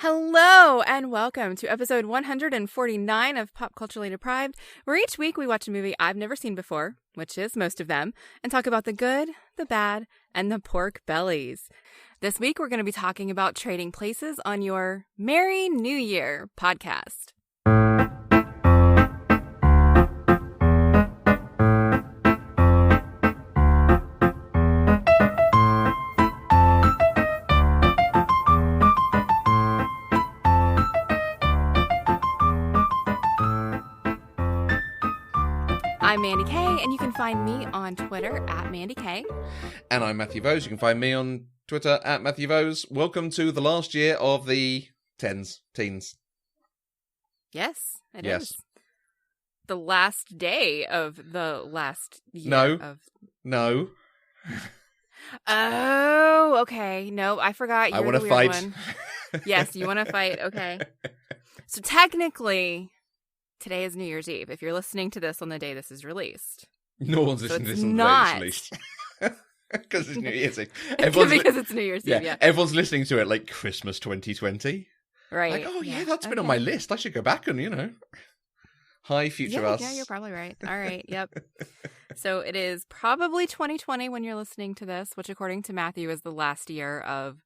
Hello and welcome to episode 149 of Pop Culturally Deprived, where each week we watch a movie I've never seen before, which is most of them, and talk about the good, the bad, and the pork bellies. This week we're going to be talking about trading places on your Merry New Year podcast. I'm Mandy K, and you can find me on Twitter at Mandy K. And I'm Matthew Vose. You can find me on Twitter at Matthew Vose. Welcome to the last year of the teens. Yes, it is. The last day of the last year. No. Oh, okay. No, I forgot. You're I want to fight. One. Yes, you want to fight. Okay. So technically, today is New Year's Eve. If you're listening to this on the day this is released. No one's listening to this on the day it's released. Because it's New Year's Eve. Because it's New Year's Eve, yeah. Everyone's listening to it like Christmas 2020. Right. Like, oh yeah, that's been on my list. I should go back and, Hi, future us. Yeah, you're probably right. All right, yep. So it is probably 2020 when you're listening to this, which according to Matthew is the last year of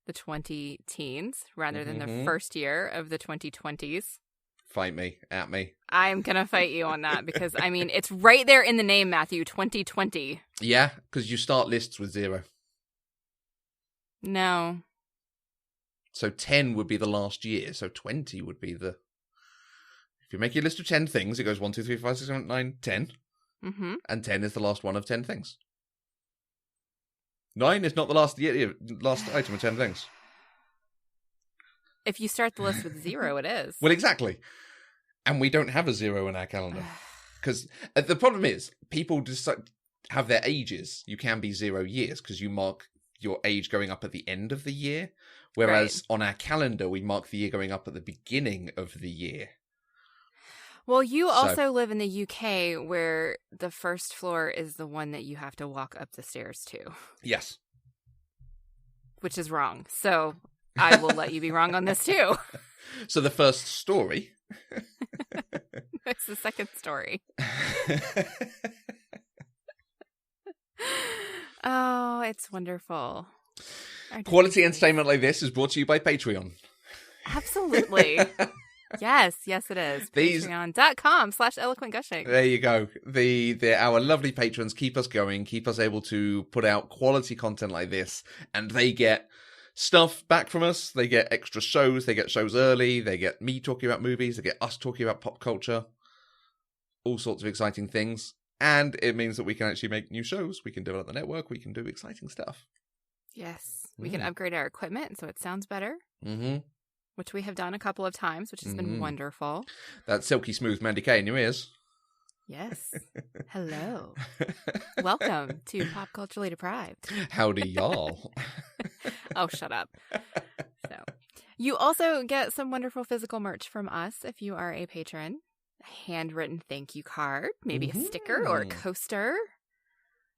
the 20-teens rather than the first year of the 2020s. Fight me. At me. I'm going to fight you on that because, it's right there in the name, Matthew, 2020. Yeah, because you start lists with 0. No. So 10 would be the last year. So 20 would be the... If you make your list of 10 things, it goes 1, 2, 3, 4, 5, 6, 7, 8, 9, 10. Mm-hmm. And 10 is the last one of 10 things. 9 is not the last item of 10 things. If you start the list with 0, it is. Well, exactly. And we don't have a 0 in our calendar. Because the problem is, people just have their ages. You can be 0 years because you mark your age going up at the end of the year. Whereas on our calendar, we mark the year going up at the beginning of the year. Well, you also live in the UK where the first floor is the one that you have to walk up the stairs to. Yes. Which is wrong. So I will let you be wrong on this too. So the first story. It's the second story. Oh, it's wonderful. Quality entertainment like this is brought to you by Patreon. Absolutely. Yes, it is. Patreon.com/eloquent gushing. There you go. Our lovely patrons keep us going, keep us able to put out quality content like this, and they get stuff back from us. They get extra shows. They get shows early. They get me talking about movies. They get us talking about pop culture. All sorts of exciting things. And it means that we can actually make new shows. We can develop the network. We can do exciting stuff. Yes. We can upgrade our equipment so it sounds better. Mm-hmm. Which we have done a couple of times, which has been wonderful. That silky smooth Mandy K in your ears. Yes. Hello. Welcome to Pop Culturally Deprived. Howdy, y'all. Oh, shut up. So, you also get some wonderful physical merch from us if you are a patron. A handwritten thank you card, maybe a sticker or a coaster.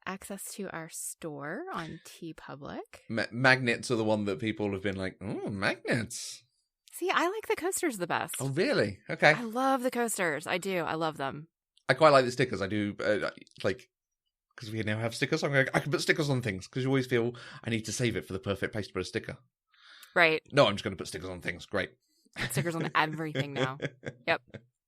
Access to our store on TeePublic. Magnets are the one that people have been like, oh, magnets. See, I like the coasters the best. Oh, really? Okay. I love the coasters. I do. I love them. I quite like the stickers. I do, because we now have stickers. I can put stickers on things, because you always feel I need to save it for the perfect place to put a sticker. Right. No, I'm just going to put stickers on things. Great. Put stickers on everything now. Yep.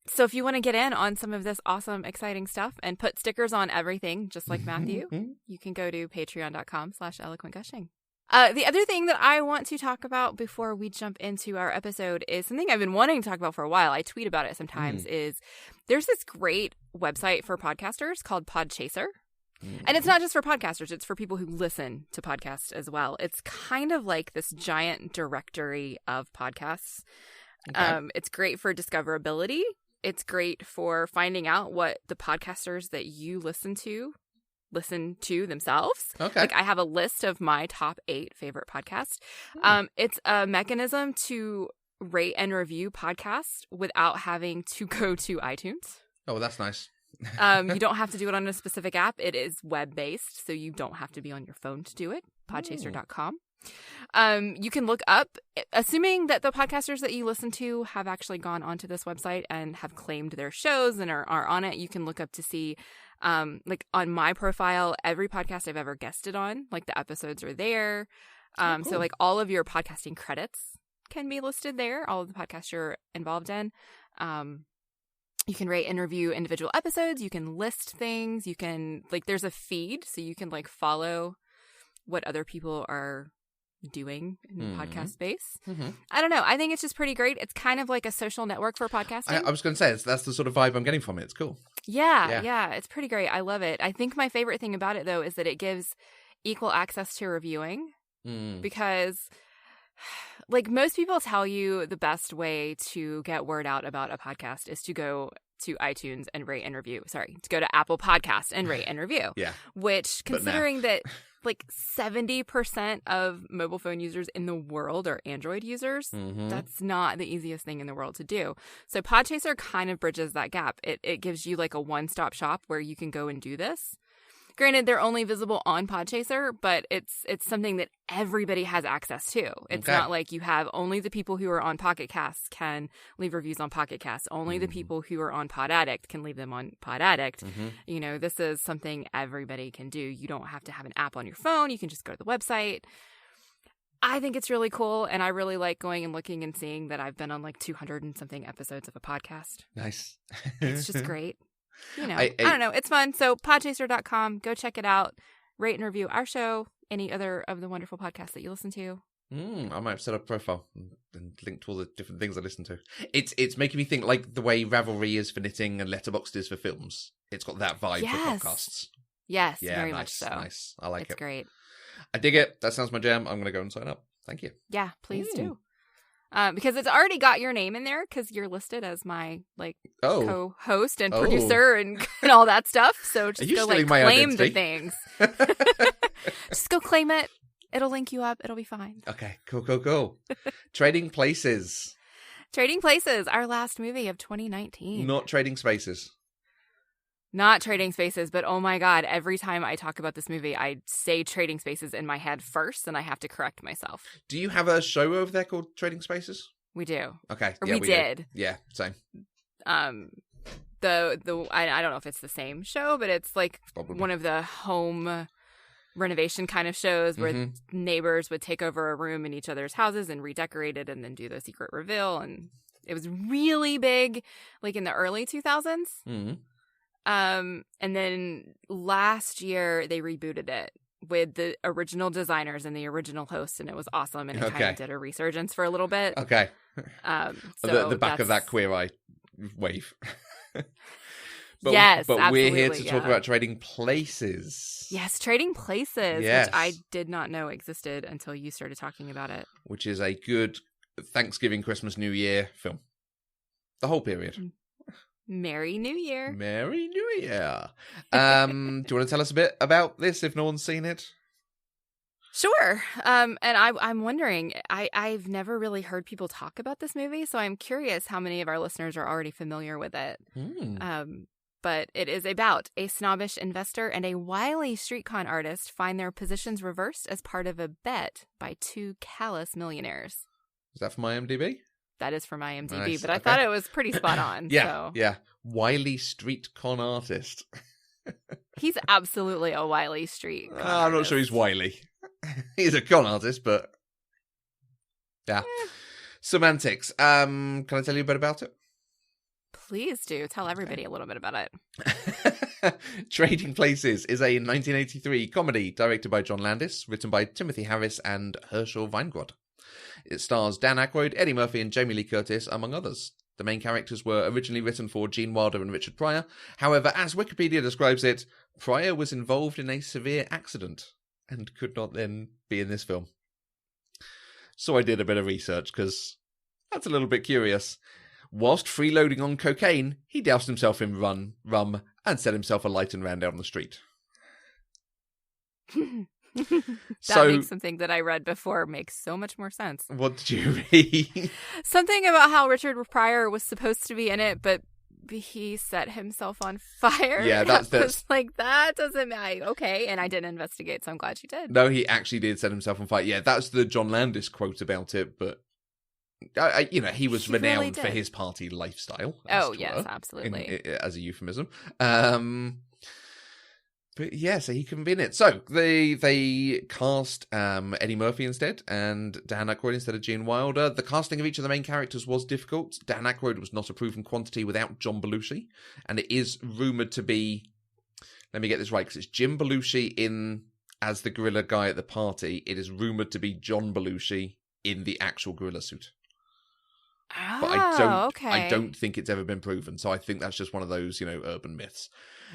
So if you want to get in on some of this awesome, exciting stuff and put stickers on everything, just like Matthew, you can go to patreon.com/eloquent gushing. The other thing that I want to talk about before we jump into our episode is something I've been wanting to talk about for a while. I tweet about it sometimes. Is there's this great website for podcasters called Podchaser. And it's not just for podcasters. It's for people who listen to podcasts as well. It's kind of like this giant directory of podcasts. Okay. It's great for discoverability. It's great for finding out what the podcasters that you listen to themselves. Okay. Like I have a list of my top 8 favorite podcasts. It's a mechanism to rate and review podcasts without having to go to iTunes. Oh, that's nice. You don't have to do it on a specific app. It is web-based, so you don't have to be on your phone to do it. Podchaser.com. You can look up, assuming that the podcasters that you listen to have actually gone onto this website and have claimed their shows and are on it. You can look up to see, like on my profile, every podcast I've ever guested on, like the episodes are there. Cool. So like all of your podcasting credits can be listed there, all of the podcasts you're involved in. You can rate and review individual episodes. You can list things. You can, like, there's a feed, so you can like follow what other people are doing in the podcast space. I don't know. I think it's just pretty great. It's kind of like a social network for podcasting. I was going to say, that's the sort of vibe I'm getting from it. It's cool. Yeah. It's pretty great. I love it. I think my favorite thing about it, though, is that it gives equal access to reviewing because, like, most people tell you the best way to get word out about a podcast is to go to iTunes and rate and review. Sorry, to go to Apple Podcasts and rate and review. Yeah. Which, considering that like 70% of mobile phone users in the world are Android users, that's not the easiest thing in the world to do. So Podchaser kind of bridges that gap. It gives you like a one-stop shop where you can go and do this. Granted, they're only visible on Podchaser, but it's something that everybody has access to. It's not like you have only the people who are on Pocket Casts can leave reviews on Pocket Casts. Only the people who are on Pod Addict can leave them on Pod Addict. You know, this is something everybody can do. You don't have to have an app on your phone. You can just go to the website. I think it's really cool, and I really like going and looking and seeing that I've been on like 200 and something episodes of a podcast. Nice. It's just great. You know, I don't know. It's fun. So podchaser.com, go check it out. Rate and review our show, any other of the wonderful podcasts that you listen to. I might have set up a profile and linked to all the different things I listen to. It's making me think like the way Ravelry is for knitting and Letterboxd is for films. It's got that vibe for podcasts. Yes, very much so. Nice. I like it. It's great. I dig it. That sounds my jam. I'm going to go and sign up. Thank you. Yeah, please do. Because it's already got your name in there because you're listed as my co-host and producer and all that stuff. So just go like claim the things. Just go claim it. It'll link you up. It'll be fine. Okay, cool. Trading Places. Trading Places, our last movie of 2019. Not Trading Spaces. Not Trading Spaces, but oh my God, every time I talk about this movie, I say Trading Spaces in my head first, and I have to correct myself. Do you have a show over there called Trading Spaces? We do. Okay. Or we did. Yeah, same. I don't know if it's the same show, but it's like one of the home renovation kind of shows where neighbors would take over a room in each other's houses and redecorate it and then do the secret reveal. And it was really big, like in the early 2000s. And then last year they rebooted it with the original designers and the original hosts, and it was awesome. And it kind of did a resurgence for a little bit. Okay. So the back of that Queer Eye wave. Yes, but absolutely, we're here to talk about Trading Places. Yes, Trading Places, yes. Which I did not know existed until you started talking about it. Which is a good Thanksgiving, Christmas, New Year film. The whole period. Merry New Year. Merry New Year. Do you want to tell us a bit about this if no one's seen it? Sure. And I'm wondering, I've never really heard people talk about this movie, so I'm curious how many of our listeners are already familiar with it. But it is about a snobbish investor and a wily street con artist find their positions reversed as part of a bet by two callous millionaires. Is that from IMDb? That is from IMDb, nice. But I thought it was pretty spot on. Yeah. Wily street con artist. He's absolutely a wily street con artist. I'm not sure he's wily. He's a con artist, but yeah. Semantics. Can I tell you a bit about it? Please do. Tell everybody a little bit about it. Trading Places is a 1983 comedy directed by John Landis, written by Timothy Harris and Herschel Weingrod. It stars Dan Aykroyd, Eddie Murphy, and Jamie Lee Curtis, among others. The main characters were originally written for Gene Wilder and Richard Pryor. However, as Wikipedia describes it, Pryor was involved in a severe accident and could not then be in this film. So I did a bit of research, because that's a little bit curious. Whilst freeloading on cocaine, he doused himself in rum and set himself alight and ran down the street. That makes something that I read before makes so much more sense. What did you read? Something about how Richard Pryor was supposed to be in it, but he set himself on fire. Yeah, that's like, that doesn't matter. Okay, and I didn't investigate, so I'm glad you did. No, he actually did set himself on fire. Yeah, that's the John Landis quote about it, but he was renowned really for his party lifestyle. Oh, yes, absolutely. As a euphemism. But yeah, so he couldn't be in it. So they cast Eddie Murphy instead, and Dan Aykroyd instead of Gene Wilder. The casting of each of the main characters was difficult. Dan Aykroyd was not a proven quantity without John Belushi, and it is rumoured to be, let me get this right, because it's Jim Belushi in as the gorilla guy at the party. It is rumoured to be John Belushi in the actual gorilla suit. Oh, But I okay. don't think it's ever been proven, so I think that's just one of those, urban myths.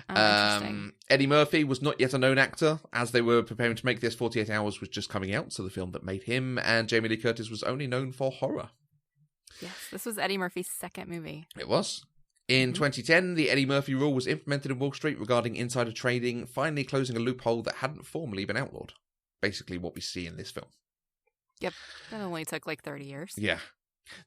Oh, interesting. Eddie Murphy was not yet a known actor, as they were preparing to make this. 48 Hours was just coming out, so the film that made him, and Jamie Lee Curtis was only known for horror. Yes, this was Eddie Murphy's second movie. It was. In 2010, the Eddie Murphy rule was implemented in Wall Street regarding insider trading, finally closing a loophole that hadn't formally been outlawed. Basically what we see in this film. Yep, that only took like 30 years. Yeah.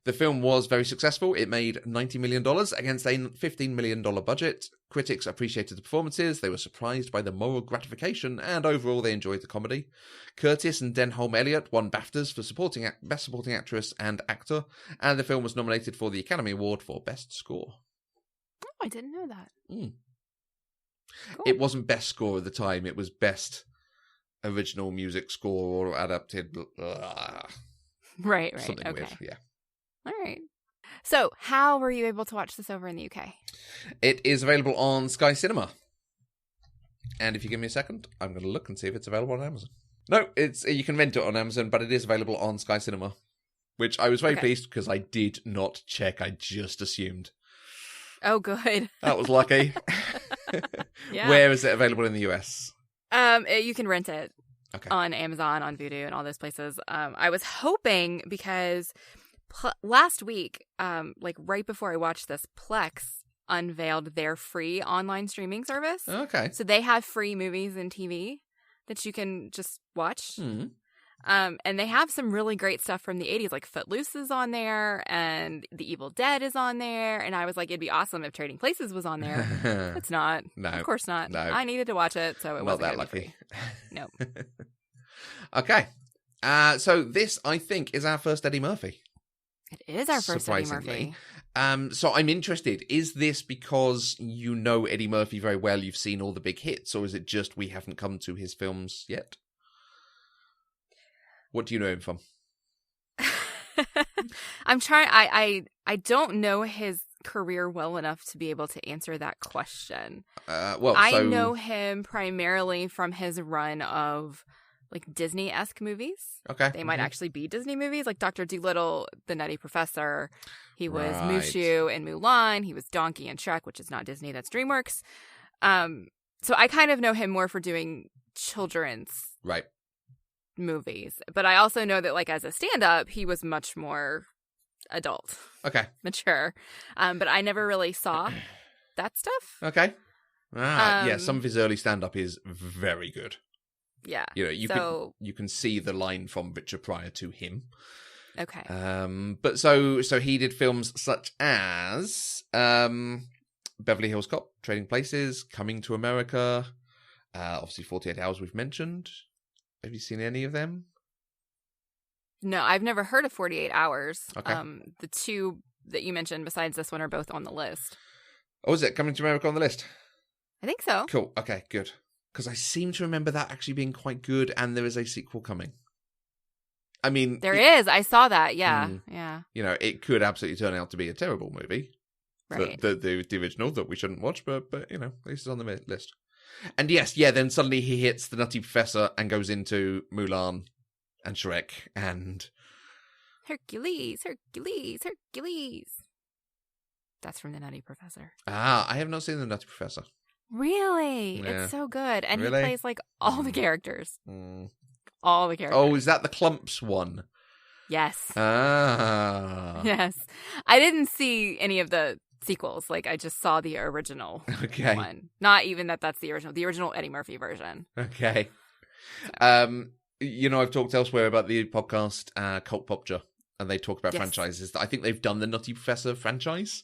The film was very successful. It made $90 million against a $15 million budget. Critics appreciated the performances. They were surprised by the moral gratification, and overall they enjoyed the comedy. Curtis and Denholm Elliott won BAFTAs for Best Supporting Actress and Actor, and the film was nominated for the Academy Award for Best Score. Oh, I didn't know that. Mm. Cool. It wasn't Best Score at the time. It was Best Original Music Score or Adapted. Right. Something okay. weird, yeah. All right. So, how were you able to watch this over in the UK? It is available on Sky Cinema. And if you give me a second, I'm going to look and see if it's available on Amazon. No, you can rent it on Amazon, but it is available on Sky Cinema. Which I was very pleased because I did not check. I just assumed. Oh, good. That was lucky. Yeah. Where is it available in the US? You can rent it on Amazon, on Vudu, and all those places. I was hoping because last week, like right before I watched this, Plex unveiled their free online streaming service. Okay. So they have free movies and TV that you can just watch. Mm-hmm. And they have some really great stuff from the 80s, like Footloose is on there, and The Evil Dead is on there. And I was like, it'd be awesome if Trading Places was on there. It's not. No. Of course not. No. I needed to watch it, so it wasn't that lucky. No. Okay. So this, I think, is our first Eddie Murphy. It is our first Eddie Murphy. So I'm interested. Is this because you know Eddie Murphy very well, you've seen all the big hits, or is it just we haven't come to his films yet? What do you know him from? I'm trying. I don't know his career well enough to be able to answer that question. I know him primarily from his run of like Disney-esque movies. Okay. They might actually be Disney movies, like Dr. Dolittle, The Nutty Professor. He was Mushu in Mulan. He was Donkey in Shrek, which is not Disney, that's DreamWorks. So I kind of know him more for doing children's movies. But I also know that like as a stand-up, he was much more adult. Okay. Mature. But I never really saw that stuff. Okay. Yeah, some of his early stand-up is very good. Yeah. You can see the line from Richard Pryor to him. Okay. But so he did films such as Beverly Hills Cop, Trading Places, Coming to America, obviously 48 Hours we've mentioned. Have you seen any of them? No, I've never heard of 48 Hours. Okay. The two that you mentioned besides this one are both on the list. Oh, is it Coming to America on the list? I think so. Cool. Okay, good. Because I seem to remember that actually being quite good, and there is a sequel coming. I mean... There is. I saw that. Yeah. Yeah. It could absolutely turn out to be a terrible movie. Right. The original that we shouldn't watch, but at least it's on the list. And then suddenly he hits The Nutty Professor and goes into Mulan and Shrek and... Hercules. That's from The Nutty Professor. I have not seen The Nutty Professor. Really? Yeah. It's so good. And Really? he plays like all the characters. Mm. All the characters. Oh, is that the Clumps one? Yes. Ah. Yes. I didn't see any of the sequels. Like, I just saw the original one. Not even that's the original Eddie Murphy version. Okay. So. I've talked elsewhere about the podcast Cult Popture, and they talk about Yes. franchises. I think they've done the Nutty Professor franchise.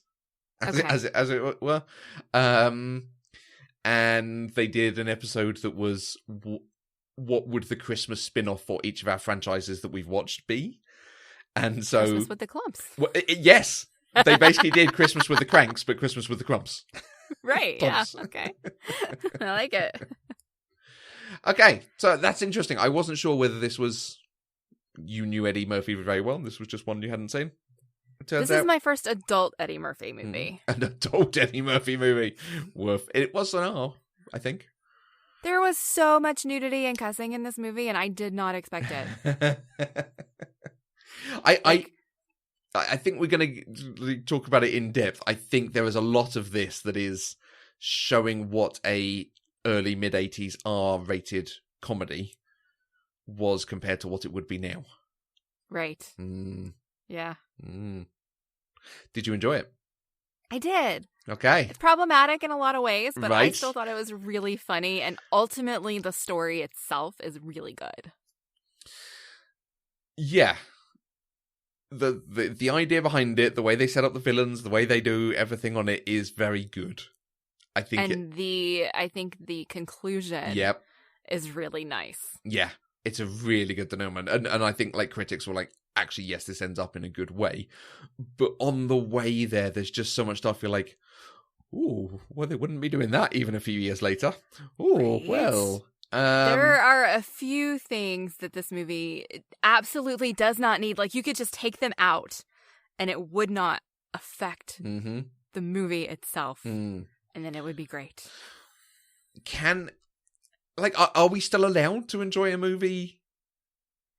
as it were. And they did an episode that was what would the Christmas spin-off for each of our franchises that we've watched be? And so Christmas with the Clumps. Well, yes, they basically did Christmas with the Cranks, but Christmas with the Crumps. Right, yeah, okay. I like it. Okay, so that's interesting. I wasn't sure whether this was... You knew Eddie Murphy very well. This was just one you hadn't seen. This is my first adult Eddie Murphy movie. An adult Eddie Murphy movie. It was an R, I think. There was so much nudity and cussing in this movie, and I did not expect it. I think we're going to talk about it in depth. I think there is a lot of this that is showing what a early mid-80s R-rated comedy was compared to what it would be now. Right. Yeah. Did you enjoy it? I did. Okay. It's problematic in a lot of ways, but Right. I still thought it was really funny, and ultimately the story itself is really good. Yeah. The idea behind it, the way they set up the villains, the way they do everything on it is very good. I think I think the conclusion is really nice. Yeah. It's a really good denouement. And I think like critics were like, actually, yes, this ends up in a good way. But on the way there's just so much stuff you're like, ooh, well, they wouldn't be doing that even a few years later. Ooh, right. Well. There are a few things that this movie absolutely does not need. Like, you could just take them out and it would not affect the movie itself. And then it would be great. Are we still allowed to enjoy a movie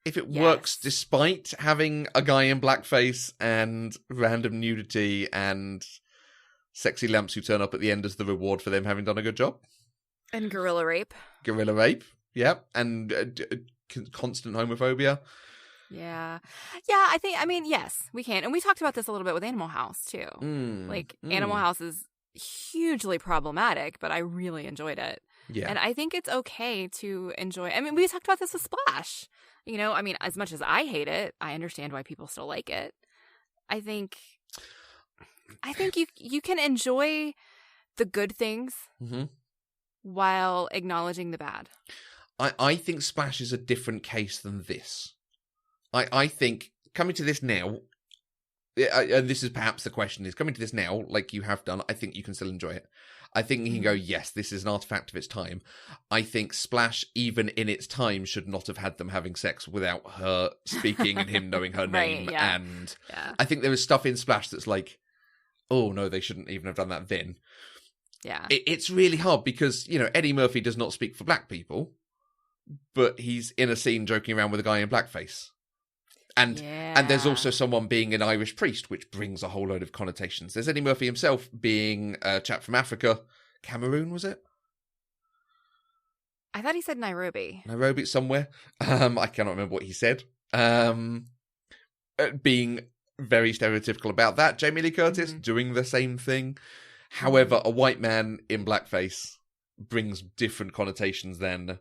if it works despite having a guy in blackface and random nudity and sexy lamps who turn up at the end as the reward for them having done a good job? And gorilla rape. Yep. And constant homophobia. Yeah. Yeah, I mean, yes, we can. And we talked about this a little bit with Animal House, too. Animal House is hugely problematic, but I really enjoyed it. Yeah. And I think it's okay to enjoy. I mean, we talked about this with Splash. You know, I mean, as much as I hate it, I understand why people still like it. I think you can enjoy the good things while acknowledging the bad. I think Splash is a different case than this. I think coming to this now, and this is perhaps the question, is coming to this now, like you have done, I think you can still enjoy it. I think you can go, yes, this is an artifact of its time. I think Splash, even in its time, should not have had them having sex without her speaking and him knowing her name. Yeah. And I think there is stuff in Splash that's like, oh, no, they shouldn't even have done that then. Yeah. It's really hard because, you know, Eddie Murphy does not speak for black people, but he's in a scene joking around with a guy in blackface. And there's also someone being an Irish priest, which brings a whole load of connotations. There's Eddie Murphy himself being a chap from Africa. Cameroon, was it? I thought he said Nairobi. Nairobi somewhere. I cannot remember what he said. Being very stereotypical about that. Jamie Lee Curtis doing the same thing. However, a white man in blackface brings different connotations than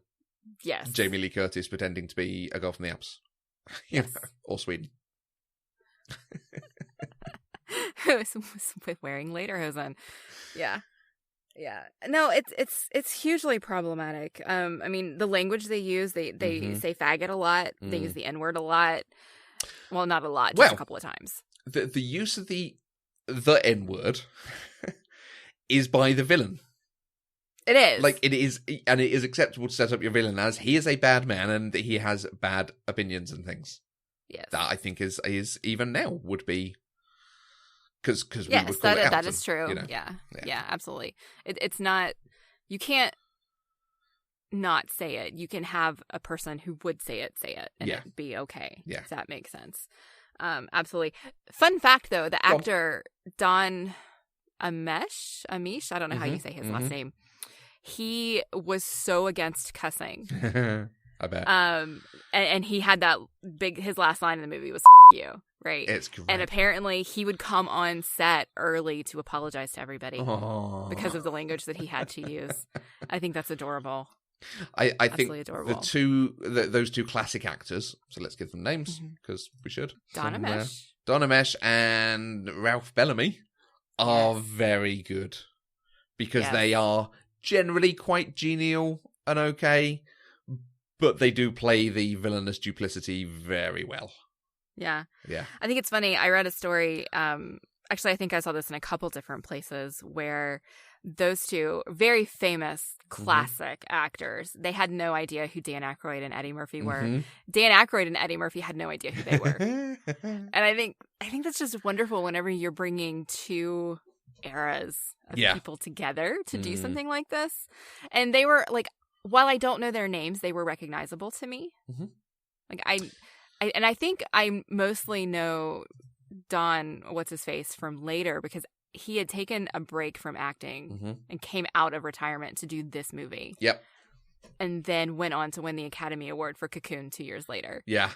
Jamie Lee Curtis pretending to be a girl from the Alps. Yes. Or Sweden. With wearing lederhosen. Yeah. No, it's hugely problematic. I mean, the language they use, they say faggot a lot. They use the N-word a lot. Well, not a lot, just a couple of times. The use of the N-word is by the villain. It is. Like, it is, and it is acceptable to set up your villain as he is a bad man and he has bad opinions and things. Yes. That, I think, is even now would be, because we would call it out. That is true. You know? Yeah, absolutely. It's not, you can't not say it. You can have a person who would say it, and it be okay. Yeah. If that makes sense. Absolutely. Fun fact, though, the actor, Don Amish, I don't know how you say his last name. He was so against cussing. I bet. And he had that his last line in the movie was "you," right? It's great. And apparently he would come on set early to apologize to everybody because of the language that he had to use. I think that's adorable. I think adorable. those two classic actors, so let's give them names because we should. Don Amish and Ralph Bellamy are Yes. very good. Because Yes. they are generally quite genial and okay, but they do play the villainous duplicity very well. Yeah. Yeah. I think it's funny. I read a story. Actually, I think I saw this in a couple different places where those two very famous classic actors, they had no idea who Dan Aykroyd and Eddie Murphy were. Mhm. Dan Aykroyd and Eddie Murphy had no idea who they were. And I think that's just wonderful whenever you're bringing two eras of people together to do something like this. And they were like, while I don't know their names, they were recognizable to me. Mhm. Like I think I mostly know Don, what's his face, from later because he had taken a break from acting and came out of retirement to do this movie. Yep. And then went on to win the Academy Award for Cocoon 2 years later. Yeah.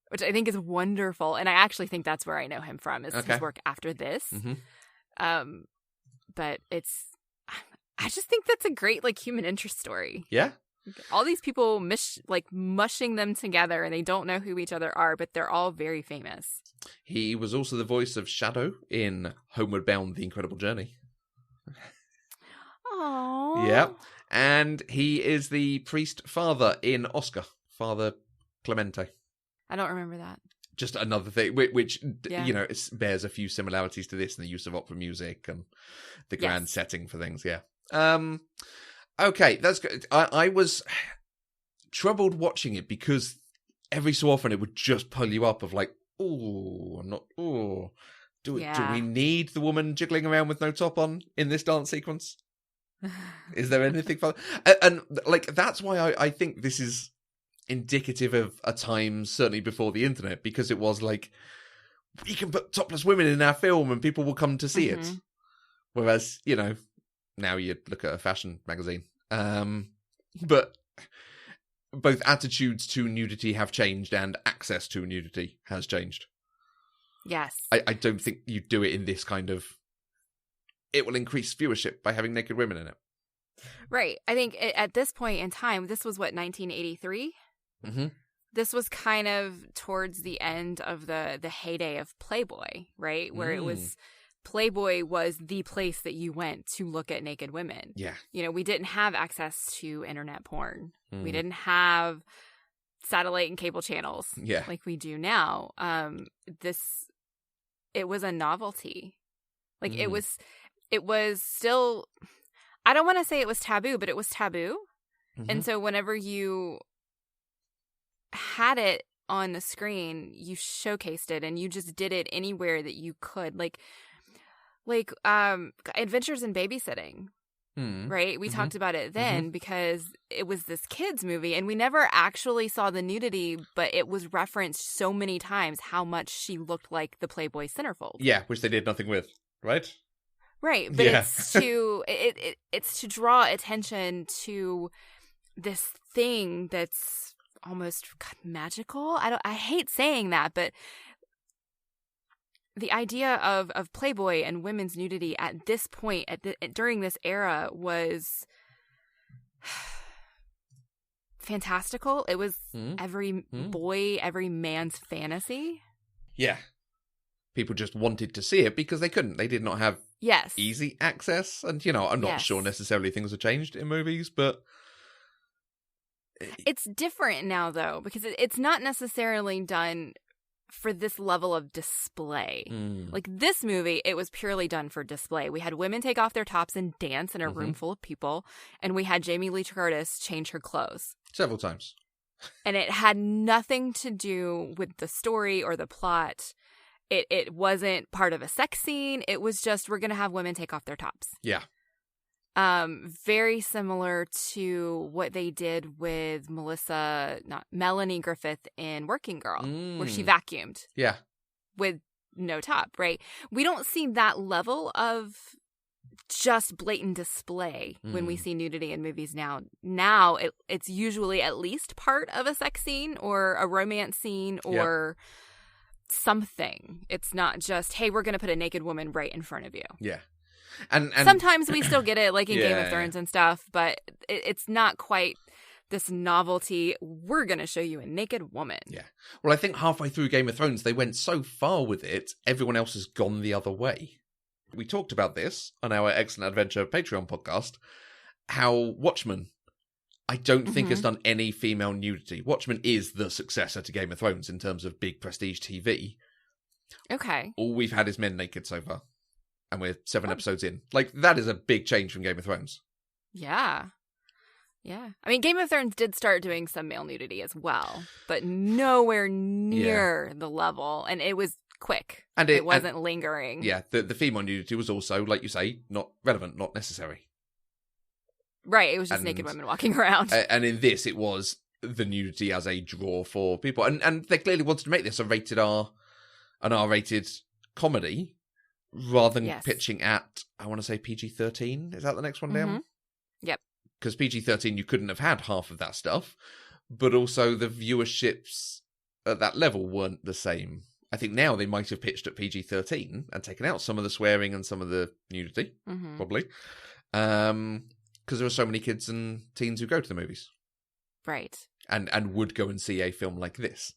Which I think is wonderful. And I actually think that's where I know him from, is Okay. his work after this. Mm-hmm. But I just think that's a great, like, human interest story. Yeah. All these people mushing them together, and they don't know who each other are, but they're all very famous. He was also the voice of Shadow in Homeward Bound: The Incredible Journey. Aww. Yep. And he is the priest father in Oscar, Father Clemente. I don't remember that. Just another thing, which Yeah. you know, it bears a few similarities to this in the use of opera music and the grand setting for things. Yeah. Okay, that's good. I was troubled watching it because every so often it would just pull you up of like, oh, not oh. Do we need the woman jiggling around with no top on in this dance sequence? Is there anything fun? And like that's why I think this is indicative of a time certainly before the internet, because it was like we can put topless women in our film and people will come to see it. Whereas, you know, now you look at a fashion magazine. But both attitudes to nudity have changed and access to nudity has changed. Yes. I don't think you do it in this kind of, it will increase viewership by having naked women in it. Right. I think at this point in time, this was what, 1983? Mm-hmm. This was kind of towards the end of the heyday of Playboy, right? Where it was, Playboy was the place that you went to look at naked women. Yeah. You know, we didn't have access to internet porn. We didn't have satellite and cable channels like we do now. It was a novelty. Like it was still, I don't want to say it was taboo, but it was taboo. And so whenever you had it on the screen, you showcased it and you just did it anywhere that you could. Like Adventures in Babysitting, right? We talked about it then because it was this kids movie and we never actually saw the nudity, but it was referenced so many times how much she looked like the Playboy centerfold. Yeah, which they did nothing with, right? Right, but it's to it's to draw attention to this thing that's almost magical. I hate saying that, but the idea of Playboy and women's nudity at this point, during this era, was fantastical. It was every boy, every man's fantasy. Yeah. People just wanted to see it because they couldn't. They did not have easy access. And, you know, I'm not sure necessarily things have changed in movies, but... It's different now, though, because it's not necessarily done for this level of display. Like this movie, it was purely done for display. We had women take off their tops and dance in a room full of people, and we had Jamie Lee Curtis change her clothes. Several times. And it had nothing to do with the story or the plot. It wasn't part of a sex scene. It was just, we're going to have women take off their tops. Yeah. Very similar to what they did with Melanie Griffith in Working Girl, where she vacuumed. Yeah. With no top, right? We don't see that level of just blatant display when we see nudity in movies now. Now it's usually at least part of a sex scene or a romance scene or something. It's not just, hey, we're going to put a naked woman right in front of you. Yeah. And sometimes we still get it, like in Game of Thrones and stuff, but it's not quite this novelty. We're going to show you a naked woman. Yeah. Well, I think halfway through Game of Thrones, they went so far with it, everyone else has gone the other way. We talked about this on our Excellent Adventure Patreon podcast, how Watchmen, I don't think has done any female nudity. Watchmen is the successor to Game of Thrones in terms of big prestige TV. Okay. All we've had is men naked so far. And we're 7 episodes in. Like, that is a big change from Game of Thrones. Yeah. Yeah. I mean, Game of Thrones did start doing some male nudity as well, but nowhere near the level. And it was quick. And it wasn't lingering. Yeah, the female nudity was also, like you say, not relevant, not necessary. Right, it was just naked women walking around. And in this, it was the nudity as a draw for people. And they clearly wanted to make this a an R-rated comedy, rather than pitching at, I want to say PG-13. Is that the next one down? Yep. Because PG-13, you couldn't have had half of that stuff. But also the viewerships at that level weren't the same. I think now they might have pitched at PG-13 and taken out some of the swearing and some of the nudity, probably. Because there are so many kids and teens who go to the movies. Right. And would go and see a film like this.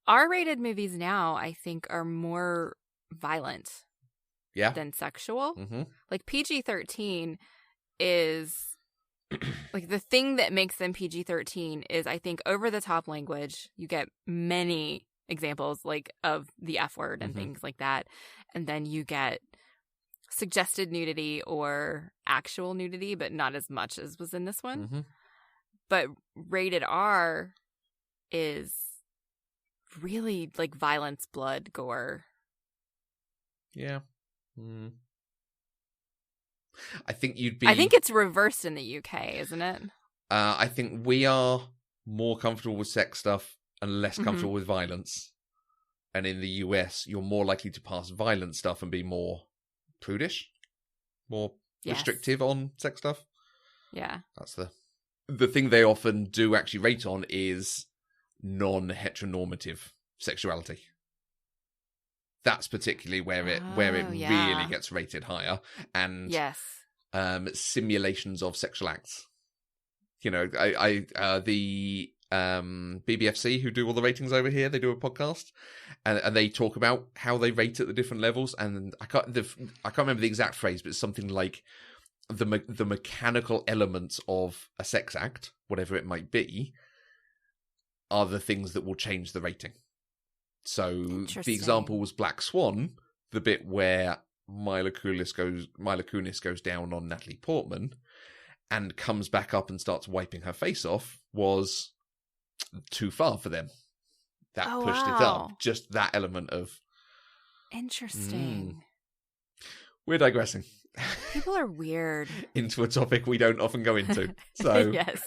R-rated movies now, I think, are more violent than sexual. Like PG-13 is... like the thing that makes them PG-13 is, I think, over-the-top language. You get many examples like of the F word and things like that. And then you get suggested nudity or actual nudity, but not as much as was in this one. But rated R is really like violence, blood, gore. Yeah. I think it's reversed in the UK, isn't it? I think we are more comfortable with sex stuff and less comfortable with violence. And in the US, you're more likely to pass violent stuff and be more prudish, more restrictive on sex stuff. Yeah. That's the thing they often do actually rate on is non-heteronormative sexuality. That's particularly where it really gets rated higher. And simulations of sexual acts. You know, the BBFC, who do all the ratings over here, they do a podcast, and they talk about how they rate at the different levels. And I can't remember the exact phrase, but it's something like the mechanical elements of a sex act, whatever it might be, are the things that will change the rating. So the example was Black Swan, the bit where Mila Kunis goes down on Natalie Portman and comes back up and starts wiping her face off, was too far for them. That pushed it up. Just that element of... Interesting. We're digressing. People are weird. Into a topic we don't often go into. So yes.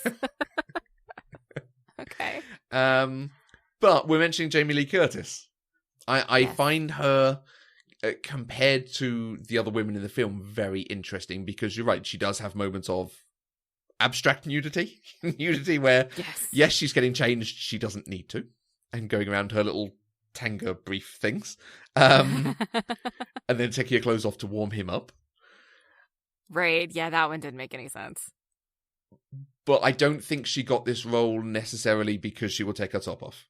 Okay. But we're mentioning Jamie Lee Curtis. I find her, compared to the other women in the film, very interesting, because you're right, she does have moments of abstract nudity. Nudity where, yes, she's getting changed, she doesn't need to, and going around her little tanga brief things. And then taking her clothes off to warm him up. Right, yeah, that one didn't make any sense. But I don't think she got this role necessarily because she will take her top off.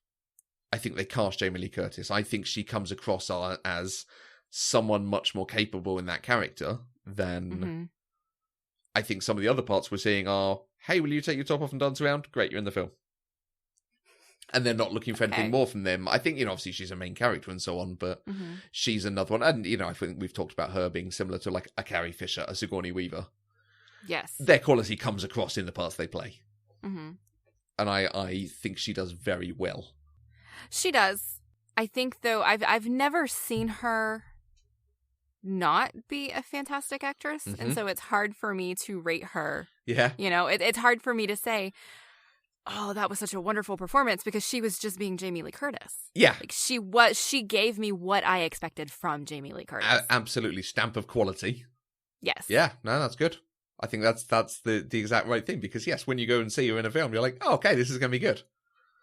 I think they cast Jamie Lee Curtis. I think she comes across as someone much more capable in that character than I think some of the other parts we're seeing are, hey, will you take your top off and dance around? Great, you're in the film. And they're not looking for anything more from them. I think, obviously she's a main character and so on, but she's another one. And, I think we've talked about her being similar to like a Carrie Fisher, a Sigourney Weaver. Yes. Their quality comes across in the parts they play. And I think she does very well. She does. I think, though, I've never seen her not be a fantastic actress, and so it's hard for me to rate her. Yeah. It's hard for me to say, oh, that was such a wonderful performance, because she was just being Jamie Lee Curtis. Yeah. Like, she gave me what I expected from Jamie Lee Curtis. Absolutely. Stamp of quality. Yes. Yeah. No, that's good. I think that's the exact right thing, because yes, when you go and see her in a film, you're like, oh, okay, this is going to be good.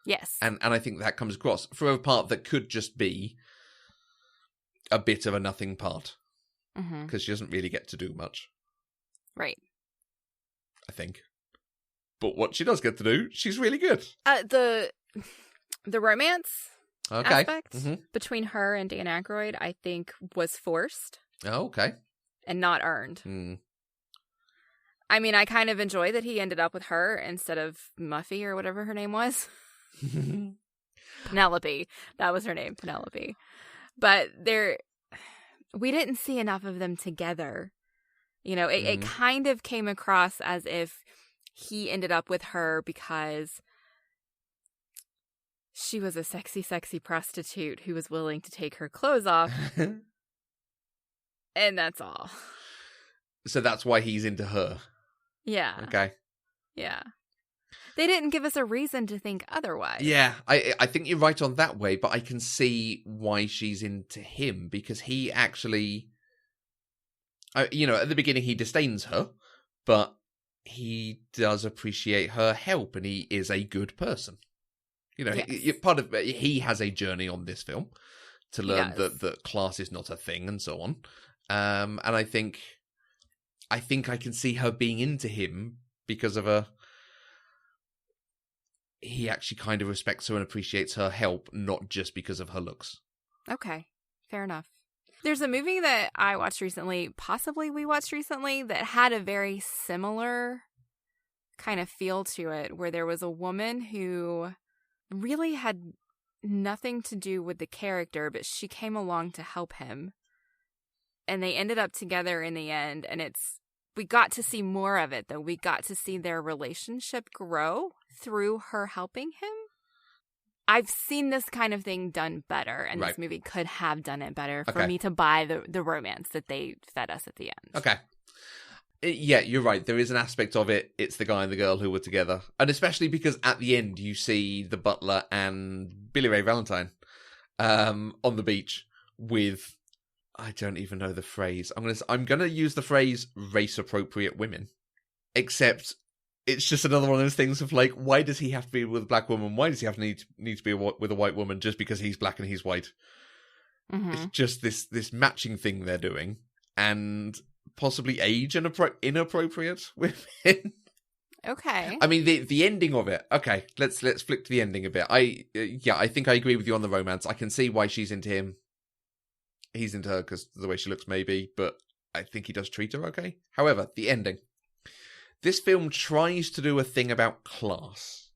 Yes. And I think that comes across for a part that could just be a bit of a nothing part. Because she doesn't really get to do much. Right. I think. But what she does get to do, she's really good. The romance aspect between her and Dan Aykroyd, I think, was forced. Oh, okay. And not earned. I mean, I kind of enjoy that he ended up with her instead of Muffy or whatever her name was. Penelope. That was her name, Penelope. But we didn't see enough of them together. You know, it kind of came across as if he ended up with her because she was a sexy, sexy prostitute who was willing to take her clothes off. And that's all. So that's why he's into her. Yeah. Okay. Yeah. They didn't give us a reason to think otherwise. Yeah, I think you're right on that way, but I can see why she's into him, because he actually, you know, at the beginning he disdains her, but he does appreciate her help, and he is a good person. You know, yes. He has a journey on this film to learn that class is not a thing and so on. And I think I can see her being into him because of he actually kind of respects her and appreciates her help, not just because of her looks. Okay, fair enough. There's a movie that I watched recently, possibly we watched recently, that had a very similar kind of feel to it, where there was a woman who really had nothing to do with the character, but she came along to help him. And they ended up together in the end, and we got to see more of it, though. We got to see their relationship grow through her helping him. I've seen this kind of thing done better, and this movie could have done it better for me to buy the romance that they fed us at the end. Okay. Yeah, you're right. There is an aspect of it. It's the guy and the girl who were together. And especially because at the end, you see the butler and Billy Ray Valentine on the beach with... I don't even know the phrase. I'm gonna use the phrase race appropriate women. Except it's just another one of those things of like, why does he have to be with a black woman? Why does he have to need to be with a white woman just because he's black and he's white? Mm-hmm. It's just this matching thing they're doing, and possibly age and inappropriate women. Okay. I mean the ending of it. Okay, let's flick to the ending a bit. I think I agree with you on the romance. I can see why she's into him. He's into her because the way she looks, maybe, but I think he does treat her okay. However, the ending. This film tries to do a thing about class.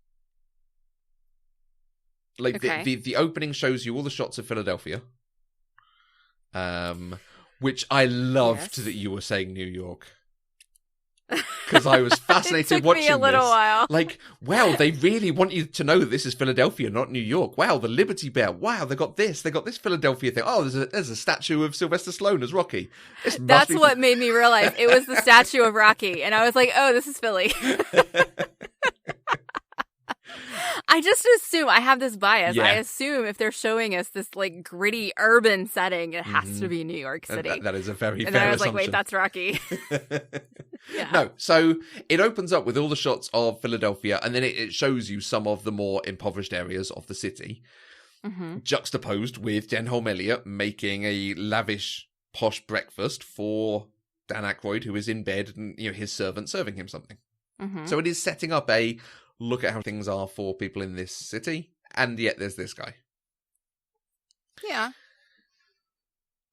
Like, the opening shows you all the shots of Philadelphia. Which I loved that you were saying New York. Because I was fascinated watching this. It took me a little while. Like, wow, they really want you to know that this is Philadelphia, not New York. Wow, the Liberty Bell. Wow, they got this Philadelphia thing. Oh, there's a statue of Sylvester Stallone as Rocky. That's what made me realize it was the statue of Rocky. And I was like, oh, this is Philly. I just assume, I have this bias. Yeah. I assume if they're showing us this like gritty urban setting, it has to be New York City. That is a very fair assumption. And then I was like, wait, that's Rocky. Yeah. No, so it opens up with all the shots of Philadelphia, and then it shows you some of the more impoverished areas of the city, juxtaposed with Denholm Elliott making a lavish, posh breakfast for Dan Aykroyd, who is in bed, and his servant serving him something. So it is setting up a look at how things are for people in this city, and yet there's this guy. Yeah.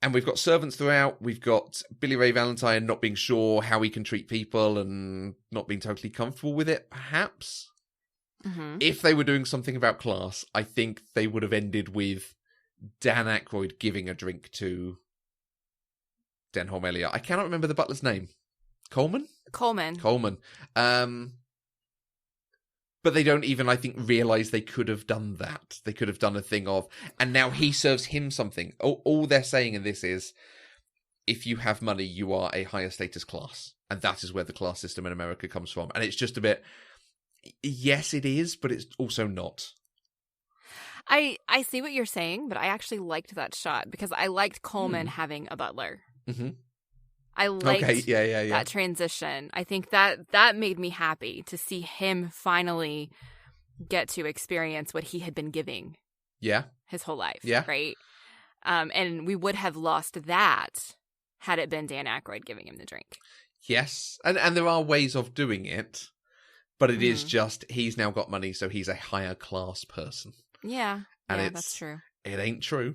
And we've got servants throughout. We've got Billy Ray Valentine not being sure how he can treat people and not being totally comfortable with it, perhaps. If they were doing something about class, I think they would have ended with Dan Aykroyd giving a drink to Denholm Elliott. I cannot remember the butler's name. Coleman. But they don't even, I think, realise they could have done that. They could have done a thing of, and now he serves him something. All they're saying in this is, if you have money, you are a higher status class. And that is where the class system in America comes from. And it's just a bit, yes, it is, but it's also not. I see what you're saying, but I actually liked that shot because I liked Coleman having a butler. I liked that transition. I think that made me happy to see him finally get to experience what he had been giving his whole life, right? And we would have lost that had it been Dan Aykroyd giving him the drink. Yes, and there are ways of doing it, but it is just he's now got money, so he's a higher class person. Yeah. And that's true. It ain't true.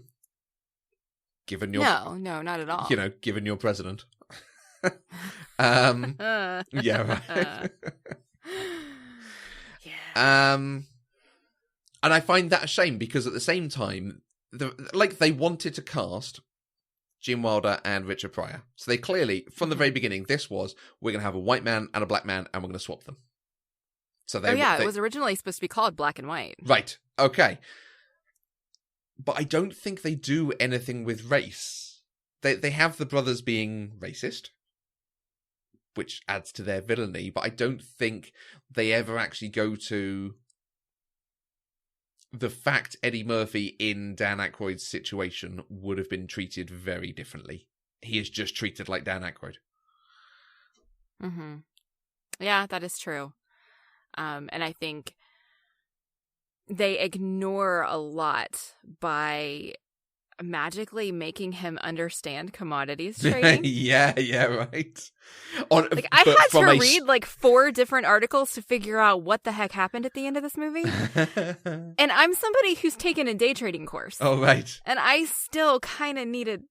Given your No, not at all. Given your president. Yeah, right. Yeah. And I find that a shame because at the same time, they wanted to cast Gene Wilder and Richard Pryor. So they clearly, from the very beginning, this was, we're going to have a white man and a black man and we're going to swap them. So it was originally supposed to be called Black and White. Right. Okay. But I don't think they do anything with race. They have the brothers being racist, which adds to their villainy, but I don't think they ever actually go to the fact Eddie Murphy in Dan Aykroyd's situation would have been treated very differently. He is just treated like Dan Aykroyd. Mm-hmm. Yeah, that is true. And I think they ignore a lot by magically making him understand commodities trading. yeah, right. I had to read 4 different articles to figure out what the heck happened at the end of this movie. And I'm somebody who's taken a day trading course. Oh, right. And I still kind of needed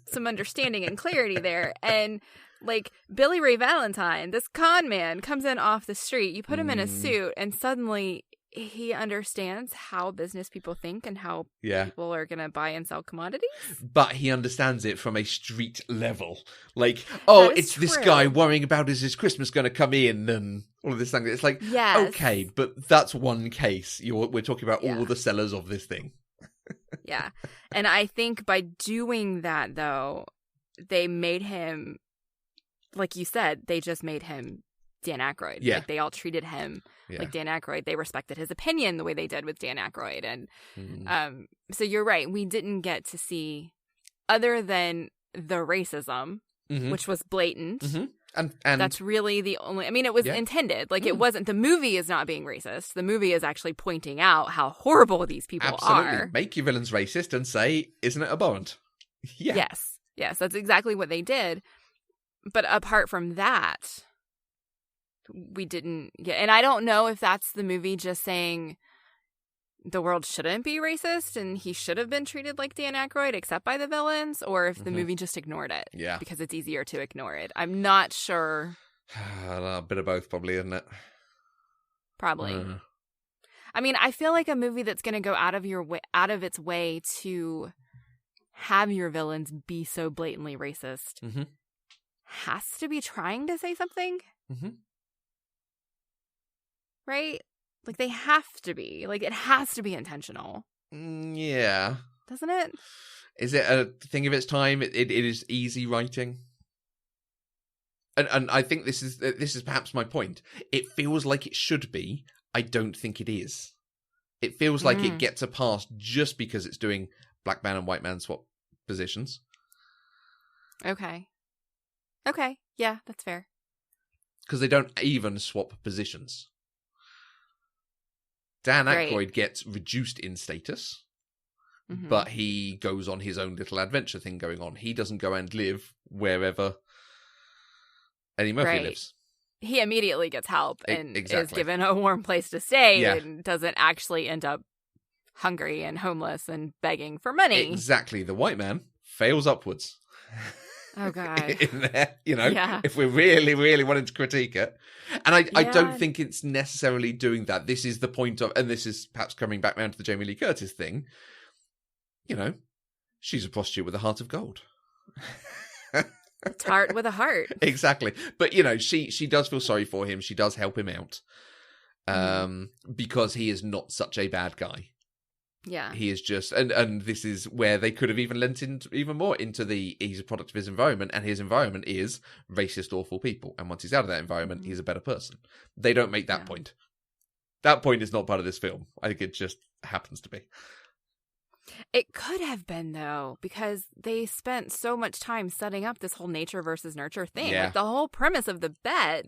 some understanding and clarity there. And Billy Ray Valentine, this con man, comes in off the street. You put him in a suit and suddenly he understands how business people think and how people are going to buy and sell commodities. But he understands it from a street level. It's true. This guy worrying about is his Christmas going to come in and all of this thing. It's okay, but that's one case. We're talking about all the sellers of this thing. Yeah. And I think by doing that, though, they made him, like you said, they just made him Dan Aykroyd. Yeah. They all treated him like Dan Aykroyd. They respected his opinion the way they did with Dan Aykroyd. And so you're right. We didn't get to see, other than the racism, which was blatant. And that's really the only, it was intended. It wasn't, the movie is not being racist. The movie is actually pointing out how horrible these people are. Make your villains racist and say, isn't it abhorrent? Yeah. Yes, that's exactly what they did. But apart from that, we didn't get, and I don't know if that's the movie just saying the world shouldn't be racist and he should have been treated like Dan Aykroyd except by the villains, or if the movie just ignored it. Yeah. Because it's easier to ignore it. I'm not sure. A bit of both, probably, isn't it? Probably. I feel like a movie that's going to go out of its way to have your villains be so blatantly racist has to be trying to say something. Right? They have to be. It has to be intentional. Yeah. Doesn't it? Is it a thing of its time? It is easy writing. And I think this is perhaps my point. It feels like it should be. I don't think it is. It feels like it gets a pass just because it's doing black man and white man swap positions. Okay. Yeah, that's fair. Because they don't even swap positions. Dan Aykroyd gets reduced in status, but he goes on his own little adventure thing going on. He doesn't go and live wherever Eddie Murphy lives. He immediately gets help and is given a warm place to stay and doesn't actually end up hungry and homeless and begging for money. Exactly. The white man fails upwards. Oh, God. In there, if we're really, really wanting to critique it. And I don't think it's necessarily doing that. This is the point of, and this is perhaps coming back round to the Jamie Lee Curtis thing, she's a prostitute with a heart of gold. It's heart with a heart. Exactly. But, she does feel sorry for him. She does help him out because he is not such a bad guy. Yeah. He is just, and this is where they could have even lent into even more into he's a product of his environment, and his environment is racist, awful people. And once he's out of that environment, he's a better person. They don't make that point. That point is not part of this film. I think it just happens to be. It could have been, though, because they spent so much time setting up this whole nature versus nurture thing. Yeah. The whole premise of the bet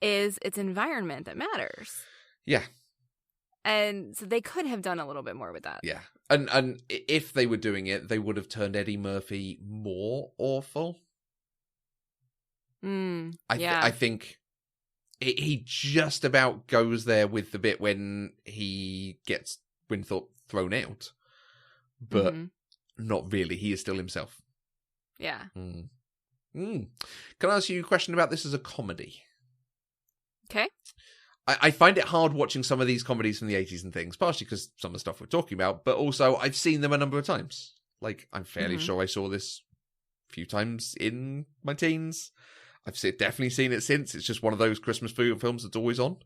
is it's environment that matters. Yeah. And so they could have done a little bit more with that. Yeah. And if they were doing it, they would have turned Eddie Murphy more awful. I think he just about goes there with the bit when he gets Winthorpe thrown out, but not really. He is still himself. Yeah. Can I ask you a question about this as a comedy? Okay. I find it hard watching some of these comedies from the 80s and things, partially because some of the stuff we're talking about, but also I've seen them a number of times. Like, I'm fairly sure I saw this a few times in my teens. I've definitely seen it since. It's just one of those Christmas films that's always on.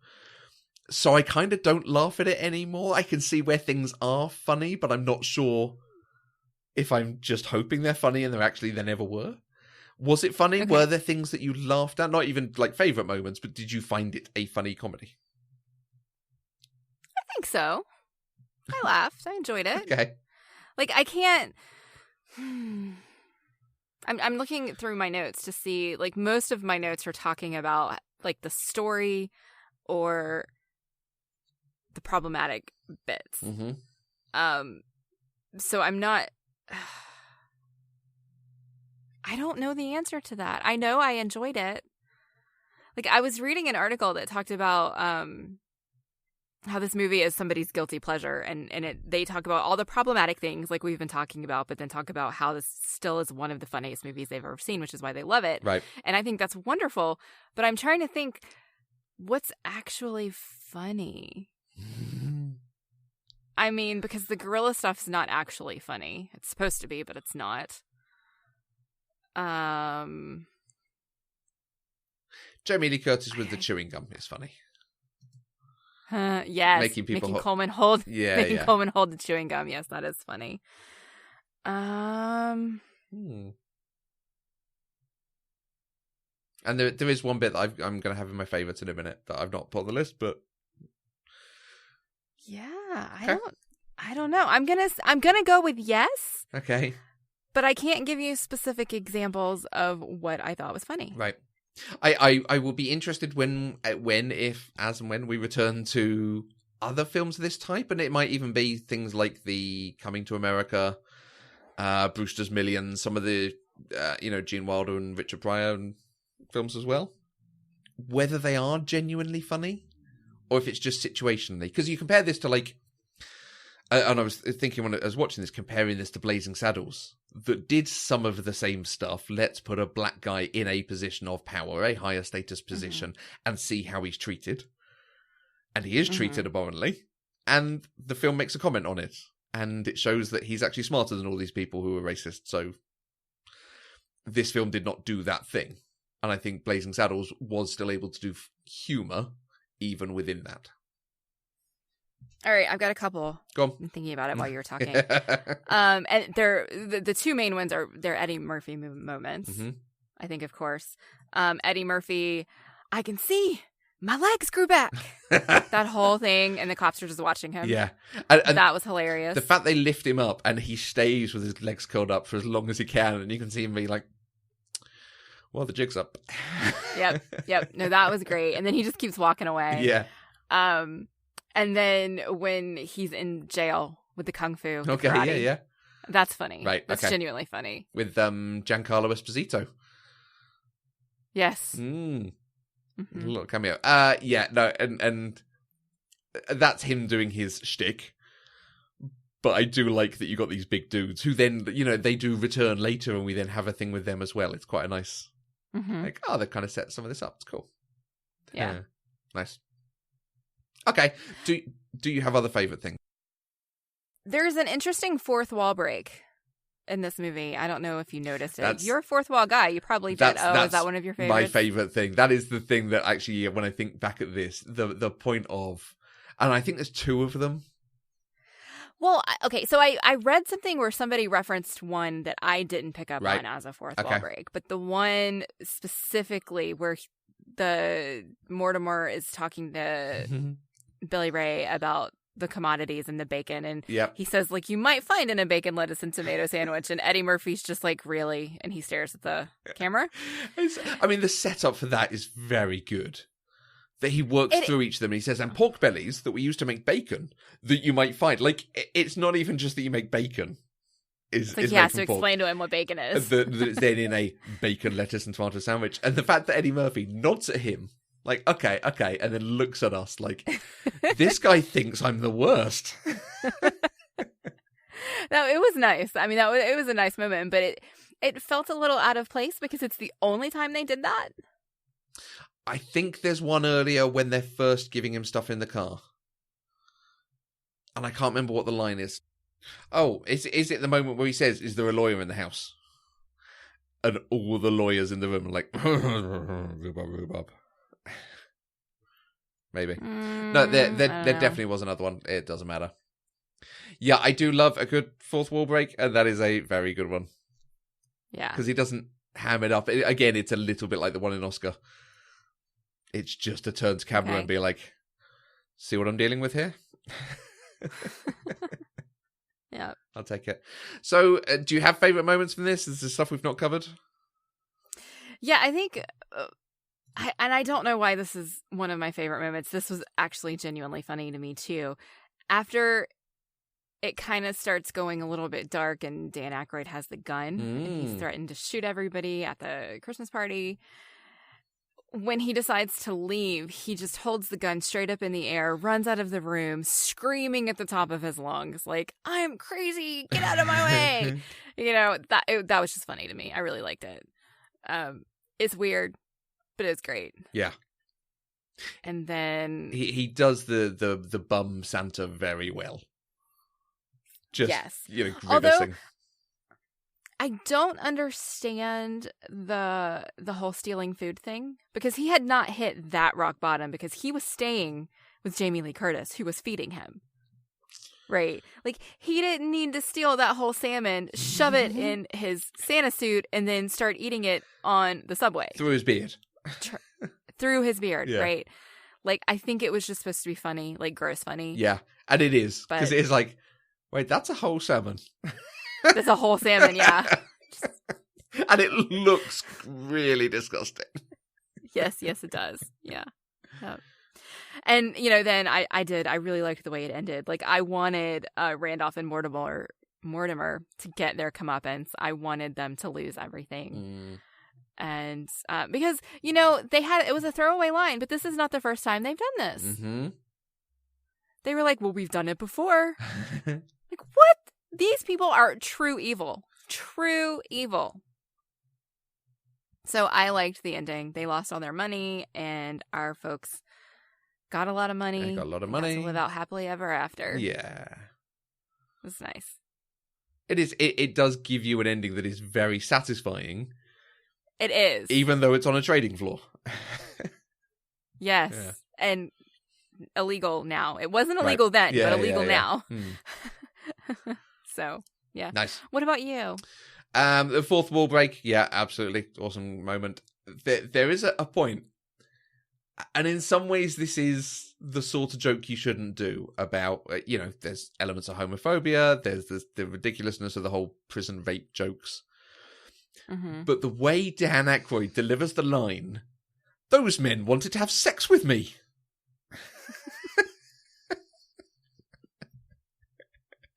So I kind of don't laugh at it anymore. I can see where things are funny, but I'm not sure if I'm just hoping they're funny and they never were. Was it funny? Okay. Were there things that you laughed at? Not even like favourite moments, but did you find it a funny comedy? I think so. I laughed. I enjoyed it. Okay. Like, I can't... I'm looking through my notes to see, like, most of my notes are talking about, like, the story or the problematic bits. So I'm not... I don't know the answer to that. I know I enjoyed it. Like, I was reading an article that talked about how this movie is somebody's guilty pleasure, and they talk about all the problematic things like we've been talking about, but then talk about how this still is one of the funniest movies they've ever seen, which is why they love it. Right. And I think that's wonderful, but I'm trying to think what's actually funny. I mean, because the gorilla stuff's not actually funny. It's supposed to be, but it's not. Jamie Lee Curtis with the chewing gum is funny. Yes, making Coleman hold Coleman hold the chewing gum. Yes, that is funny. And there is one bit that I'm going to have in my favourites in a minute that I've not put on the list, but yeah, I don't know. I'm gonna go with yes. Okay. But I can't give you specific examples of what I thought was funny. Right. I will be interested when we return to other films of this type, and it might even be things like the Coming to America, Brewster's Millions, some of the Gene Wilder and Richard Pryor films as well. Whether they are genuinely funny, or if it's just situationally, because you compare this to like, and I was thinking when I was watching this, comparing this to Blazing Saddles, that did some of the same stuff. Let's put a black guy in a position of power, a higher status position, and see how he's treated. And he is treated abhorrently. And the film makes a comment on it. And it shows that he's actually smarter than all these people who are racist. So this film did not do that thing. And I think Blazing Saddles was still able to do humour even within that. All right, I've got a couple. Go on. I'm thinking about it while you were talking. And they're the two main ones are their Eddie Murphy moments. I think, of course, Eddie Murphy. I can see my legs grew back. That whole thing, and the cops are just watching him. Yeah, and that was hilarious. The fact they lift him up and he stays with his legs curled up for as long as he can, and you can see him be like, "Well, the jig's up." Yep. No, that was great. And then he just keeps walking away. Yeah. And then when he's in jail with the kung fu, karate, yeah, that's funny. Right, that's genuinely funny. With Giancarlo Esposito. Yes. A little cameo. And that's him doing his shtick. But I do like that you got these big dudes who then, they do return later, and we then have a thing with them as well. It's quite a nice, they kind of set some of this up. It's cool. Yeah. Nice. Okay. Do you have other favorite things? There's an interesting fourth wall break in this movie. I don't know if you noticed it. You're a fourth wall guy. You probably did. Is that one of your favorites? My favorite thing. That is the thing that actually, when I think back at this, the point of, and I think there's two of them. Well, okay, so I read something where somebody referenced one that I didn't pick up on as a fourth wall break, but the one specifically where the Mortimer is talking to Billy Ray about the commodities and the bacon, and he says, like, you might find in a bacon, lettuce, and tomato sandwich, and Eddie Murphy's just like, really? And he stares at the camera. The setup for that is very good. That he works through each of them, and he says, and pork bellies that we use to make bacon that you might find. Like, it's not even just that you make bacon. It's like he has to explain to him what bacon is. That it's then in a bacon, lettuce, and tomato sandwich. And the fact that Eddie Murphy nods at him, Like, okay, and then looks at us like, this guy thinks I'm the worst. No, it was nice. I mean, it was a nice moment, but it felt a little out of place because it's the only time they did that. I think there's one earlier when they're first giving him stuff in the car. And I can't remember what the line is. Oh, is it the moment where he says, "Is there a lawyer in the house?" And all the lawyers in the room are like, rhubarb. Maybe. No, there definitely was another one. It doesn't matter. Yeah, I do love a good fourth wall break, and that is a very good one. Yeah. Because he doesn't ham it up. Again, it's a little bit like the one in Oscar. It's just a turn to camera and be like, see what I'm dealing with here? Yeah. I'll take it. So, do you have favourite moments from this? Is there stuff we've not covered? Yeah, I think... and I don't know why this is one of my favorite moments. This was actually genuinely funny to me, too. After it kind of starts going a little bit dark and Dan Aykroyd has the gun and he's threatened to shoot everybody at the Christmas party. When he decides to leave, he just holds the gun straight up in the air, runs out of the room, screaming at the top of his lungs, like, "I am crazy! Get out of my way!" That was just funny to me. I really liked it. It's weird, but it's great. Yeah. And then he does the bum Santa very well. Just, grimacing. Although I don't understand the whole stealing food thing, because he had not hit that rock bottom because he was staying with Jamie Lee Curtis, who was feeding him. Right? Like, he didn't need to steal that whole salmon, shove it in his Santa suit, and then start eating it on the subway. Through his beard. Through his beard, right? Like, I think it was just supposed to be funny, like gross funny. Yeah, and it is. Because it is like, wait, that's a whole salmon. There's a whole salmon, yeah. And it looks really disgusting. Yes, it does. Yeah. And, then I really liked the way it ended. Like, I wanted Randolph and Mortimer to get their comeuppance. I wanted them to lose everything. And because, it was a throwaway line, but this is not the first time they've done this. Mm-hmm. They were like, well, we've done it before. Like, what? These people are true evil. True evil. So I liked the ending. They lost all their money, and our folks got a lot of money. They got a lot of money. To live out happily ever after. Yeah. It's nice. It is. It does give you an ending that is very satisfying. It is. Even though it's on a trading floor. Yes. Yeah. And illegal now. It wasn't illegal then, but illegal now. So, yeah. Nice. What about you? The fourth wall break. Yeah, absolutely. Awesome moment. There is a point. And in some ways, this is the sort of joke you shouldn't do about, there's elements of homophobia. There's the ridiculousness of the whole prison rape jokes. Mm-hmm. But the way Dan Aykroyd delivers the line, "Those men wanted to have sex with me."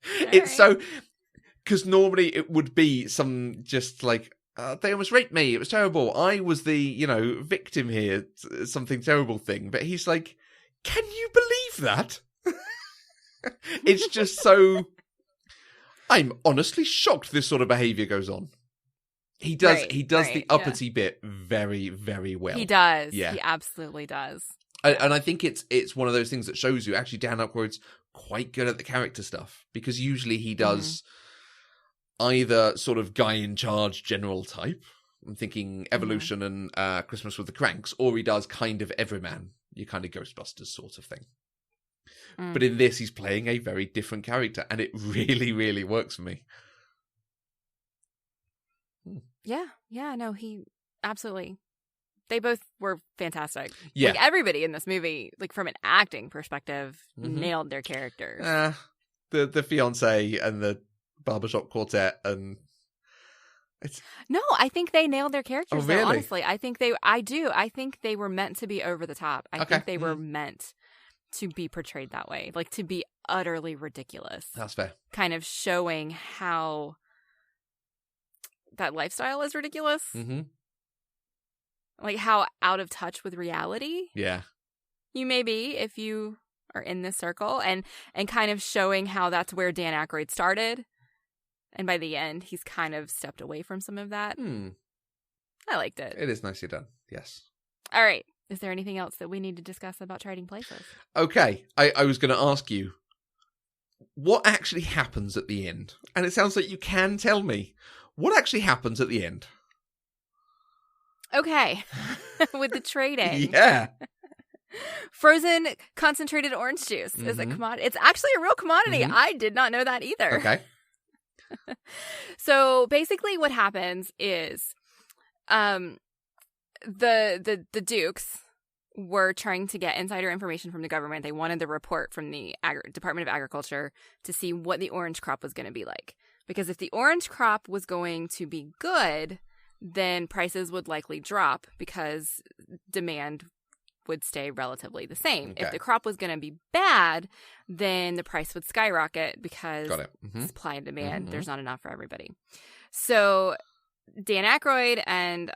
It's so, because normally it would be some just like, they almost raped me, it was terrible, I was the, victim here, something terrible thing. But he's like, can you believe that? It's just so, I'm honestly shocked this sort of behaviour goes on. He does the uppity bit very, very well. He does. Yeah. He absolutely does. And I think it's one of those things that shows you actually Dan Aykroyd's quite good at the character stuff, because usually he does either sort of guy in charge general type, I'm thinking Evolution and Christmas with the Cranks, or he does kind of everyman, your kind of Ghostbusters sort of thing. But in this, he's playing a very different character, and it really, really works for me. Yeah, no, he absolutely. They both were fantastic. Yeah. Like, everybody in this movie, like, from an acting perspective, nailed their characters. The fiancé and the barbershop quartet, and it's... No, I think they nailed their characters, oh, really? though, honestly. I think they were meant to be over the top. I think they were meant to be portrayed that way. Like, to be utterly ridiculous. That's fair. Kind of showing how that lifestyle is ridiculous. Mm-hmm. like how out of touch with reality Yeah. you may be if you are in this circle, and kind of showing how that's where Dan Aykroyd started. And by the end, he's kind of stepped away from some of that. I liked it. It is nicely done. Yes. All right. Is there anything else that we need to discuss about Trading Places? Okay. I was going to ask you, what actually happens at the end? And it sounds like you can tell me. What actually happens at the end? Okay. With the trading. Yeah. Frozen concentrated orange juice is a commodity. It's actually a real commodity. I did not know that either. Okay. So basically what happens is the Dukes were trying to get insider information from the government. They wanted the report from the Department of Agriculture to see what the orange crop was going to be like. Because if the orange crop was going to be good, then prices would likely drop because demand would stay relatively the same. Okay. If the crop was going to be bad, then the price would skyrocket because supply and demand, there's not enough for everybody. So Dan Aykroyd and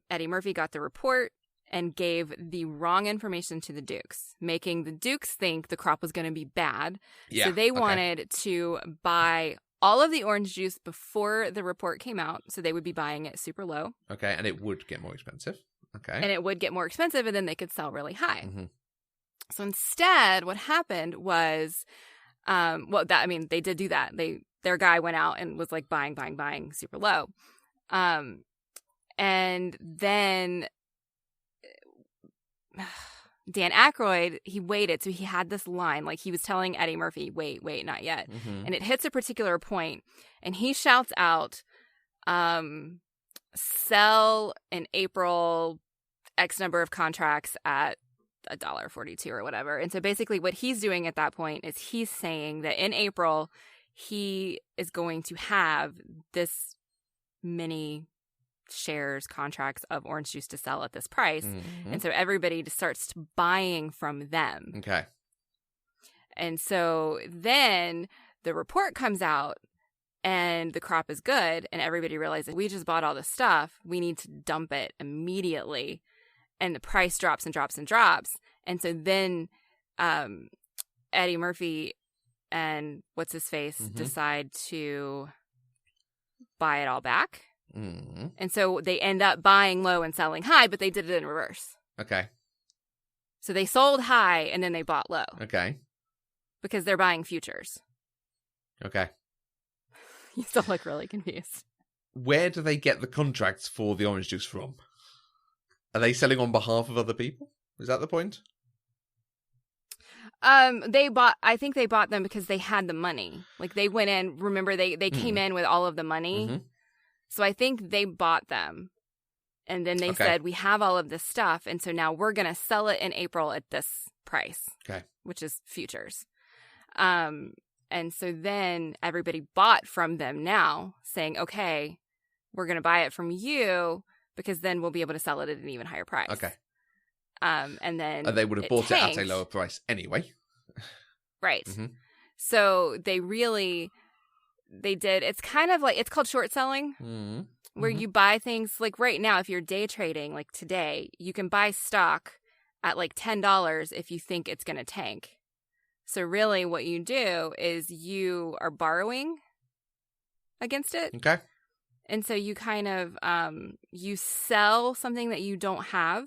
Eddie Murphy got the report and gave the wrong information to the Dukes, making the Dukes think the crop was going to be bad. Yeah. So they wanted to buy all of the orange juice before the report came out. So they would be buying it super low. Okay. And it would get more expensive. Okay. And it would get more expensive, and then they could sell really high. So instead, what happened was, they did do that. Their guy went out and was like buying super low. And then Dan Aykroyd, he waited. So he had this line, like he was telling Eddie Murphy, wait, not yet. And it hits a particular point, and he shouts out, sell in April X number of contracts at $1.42 or whatever. And so basically what he's doing at that point is he's saying that in April he is going to have this many contracts of orange juice to sell at this price. And so everybody just starts buying from them. Okay. And so then the report comes out and the crop is good, and everybody realizes we just bought all this stuff. We need to dump it immediately. And the price drops and drops and drops. And so then Eddie Murphy and what's-his-face decide to buy it all back. And so they end up buying low and selling high, but they did it in reverse. Okay. So they sold high and then they bought low. Okay. Because they're buying futures. Okay. You still look really confused. Where do they get the contracts for the orange juice from? Are they selling on behalf of other people? Is that the point? I think they bought them because they had the money. Like they went in, remember they came in with all of the money. So I think they bought them. And then they said, we have all of this stuff. And so now we're going to sell it in April at this price. Okay. Which is futures. And so then everybody bought from them now, saying, okay, we're going to buy it from you because then we'll be able to sell it at an even higher price. Okay. And then they would have bought it at a lower price anyway. Right. So they did. It's kind of like, it's called short selling, where you buy things like right now, if you're day trading, like today, you can buy stock at like $10 if you think it's going to tank. So really what you do is you are borrowing against it. Okay. And so you kind of, you sell something that you don't have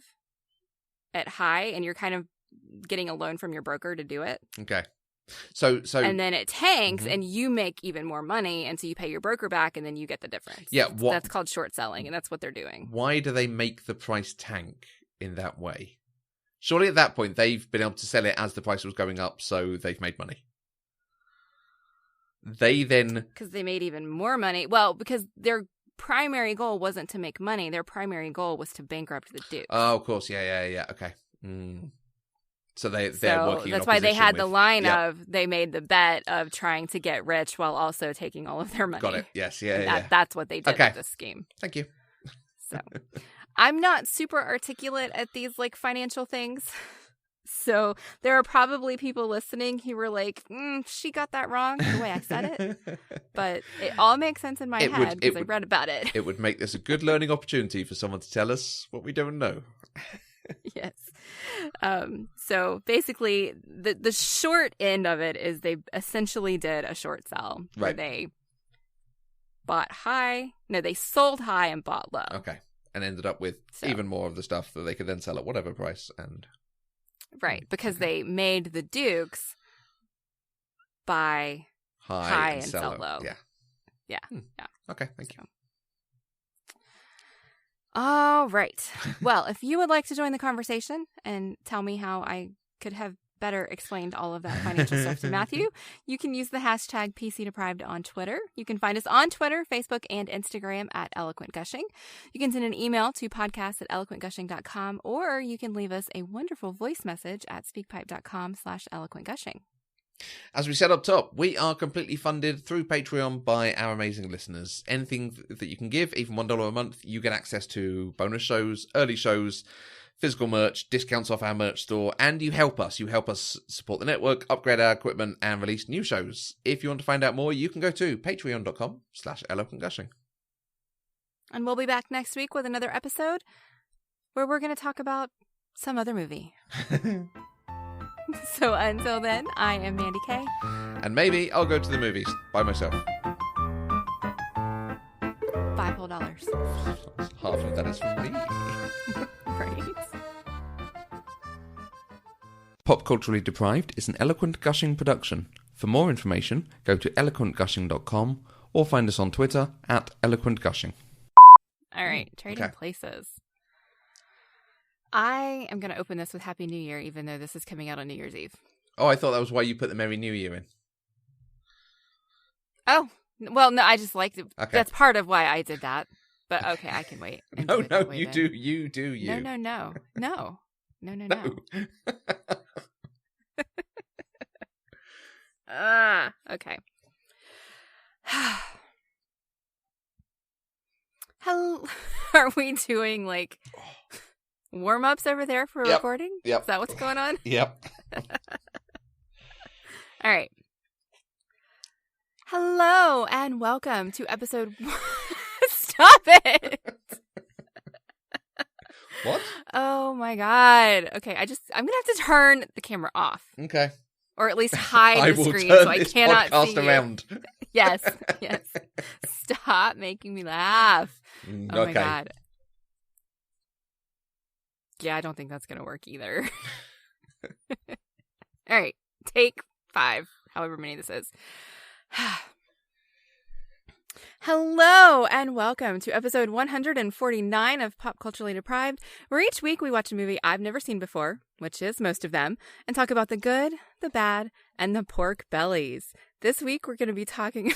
at high, and you're kind of getting a loan from your broker to do it. Okay. So and then it tanks and you make even more money, and so you pay your broker back and then you get the difference. Yeah. That's called short selling, and that's what they're doing. Why do they make the price tank in that way? Surely at that point they've been able to sell it as the price was going up, so they've made money. They then... Because they made even more money. Well, because their primary goal wasn't to make money. Their primary goal was to bankrupt the Dukes. Oh, of course. Yeah. Okay. So they're working. That's why they had the line of they made the bet of trying to get rich while also taking all of their money. Got it. Yes. Yeah. That's what they did with this scheme. Thank you. So I'm not super articulate at these like financial things. So there are probably people listening who were like, she got that wrong the way I said it. But it all makes sense in my head because I read about it. It would make this a good learning opportunity for someone to tell us what we don't know. Yes. So basically, the short end of it is they essentially did a short sell where they bought high. No, they sold high and bought low. Okay. And ended up with even more of the stuff that they could then sell at whatever price. And right, because they made the Dukes buy high and sell low. Yeah. Yeah. Okay, thank you. All right. Well, if you would like to join the conversation and tell me how I could have better explained all of that financial stuff to Matthew, you can use the hashtag PCDeprived on Twitter. You can find us on Twitter, Facebook, and Instagram at Eloquent Gushing. You can send an email to podcast@eloquentgushing.com, or you can leave us a wonderful voice message at speakpipe.com/eloquentgushing. As we said up top, we are completely funded through Patreon by our amazing listeners. Anything that you can give, even $1 a month, you get access to bonus shows, early shows, physical merch, discounts off our merch store, and you help us. You help us support the network, upgrade our equipment, and release new shows. If you want to find out more, you can go to patreon.com/eloquentgushing. And we'll be back next week with another episode where we're going to talk about some other movie. So until then, I am Mandy Kay. And maybe I'll go to the movies by myself. $5 whole. Half of that is for me. Right. Pop Culturally Deprived is an Eloquent Gushing production. For more information, go to eloquentgushing.com or find us on Twitter @eloquentgushing. All right, trading places. I am going to open this with Happy New Year, even though this is coming out on New Year's Eve. Oh, I thought that was why you put the Merry New Year in. Oh, well, no, I just liked it. Okay. That's part of why I did that. But okay, I can wait. No, you do. No. Okay. How are we doing, like, warm-ups over there for recording? Yep. Is that what's going on? Yep. All right. Hello and welcome to episode... Stop it! What? Oh my god. Okay, I'm gonna have to turn the camera off. Okay. Or at least hide the screen so I cannot see around. You. Yes. Stop making me laugh. Oh my god. Yeah, I don't think that's gonna work either. All right, take 5, however many this is. Hello and welcome to episode 149 of Pop Culturally Deprived, where each week we watch a movie I've never seen before, which is most of them, and talk about the good, the bad, and the pork bellies. This week we're going to be talking...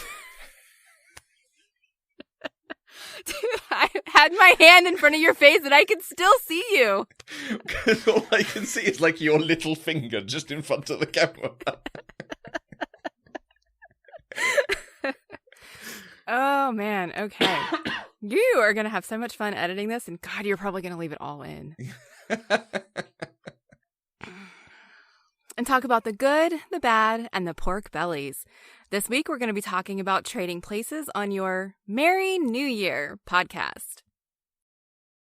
Dude, I had my hand in front of your face and I can still see you. Because all I can see is like your little finger just in front of the camera. Oh, man. Okay. You are going to have so much fun editing this, and God, you're probably going to leave it all in. And talk about the good, the bad, and the pork bellies. This week, we're going to be talking about trading places on your Merry New Year podcast.